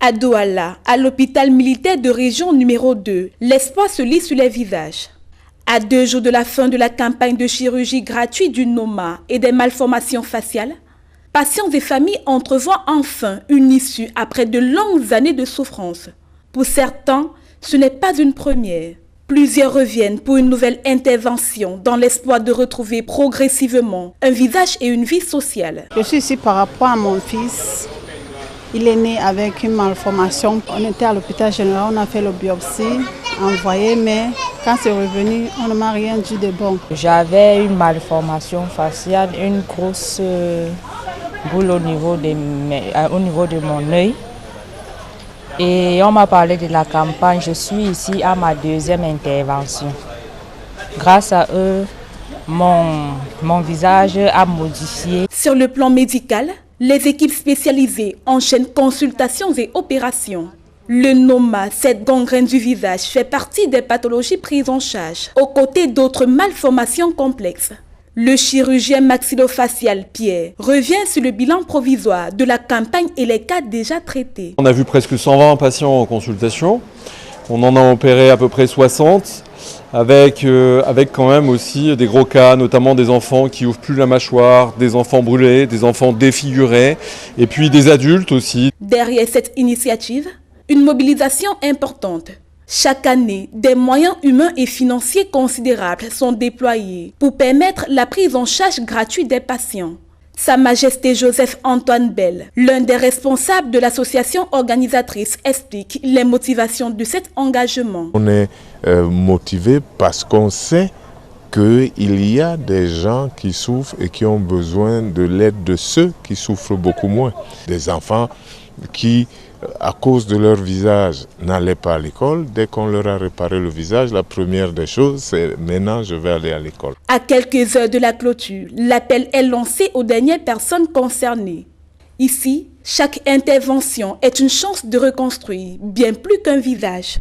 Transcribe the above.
À Douala, à l'hôpital militaire de région numéro 2, l'espoir se lit sur les visages. À 2 jours de la fin de la campagne de chirurgie gratuite du Noma et des malformations faciales, patients et familles entrevoient enfin une issue après de longues années de souffrance. Pour certains, ce n'est pas une première. Plusieurs reviennent pour une nouvelle intervention dans l'espoir de retrouver progressivement un visage et une vie sociale. Je suis ici par rapport à mon fils. Il est né avec une malformation. On était à l'hôpital général, on a fait la biopsie, envoyé, mais quand c'est revenu, on ne m'a rien dit de bon. J'avais une malformation faciale, une grosse boule au niveau de mon œil. Et on m'a parlé de la campagne. Je suis ici à ma 2e intervention. Grâce à eux, mon visage a modifié. Sur le plan médical, les équipes spécialisées enchaînent consultations et opérations. Le Noma, cette gangrène du visage, fait partie des pathologies prises en charge, aux côtés d'autres malformations complexes. Le chirurgien maxillofacial Pierre revient sur le bilan provisoire de la campagne et les cas déjà traités. On a vu presque 120 patients en consultation. On en a opéré à peu près 60, avec quand même aussi des gros cas, notamment des enfants qui ouvrent plus la mâchoire, des enfants brûlés, des enfants défigurés, et puis des adultes aussi. Derrière cette initiative, une mobilisation importante. Chaque année, des moyens humains et financiers considérables sont déployés pour permettre la prise en charge gratuite des patients. Sa Majesté Joseph-Antoine Bell, l'un des responsables de l'association organisatrice, explique les motivations de cet engagement. On est motivé parce qu'on sait qu'il y a des gens qui souffrent et qui ont besoin de l'aide de ceux qui souffrent beaucoup moins. Des enfants qui, à cause de leur visage, n'allaient pas à l'école. Dès qu'on leur a réparé le visage, la première des choses, c'est maintenant je vais aller à l'école. À quelques heures de la clôture, l'appel est lancé aux dernières personnes concernées. Ici, chaque intervention est une chance de reconstruire bien plus qu'un visage.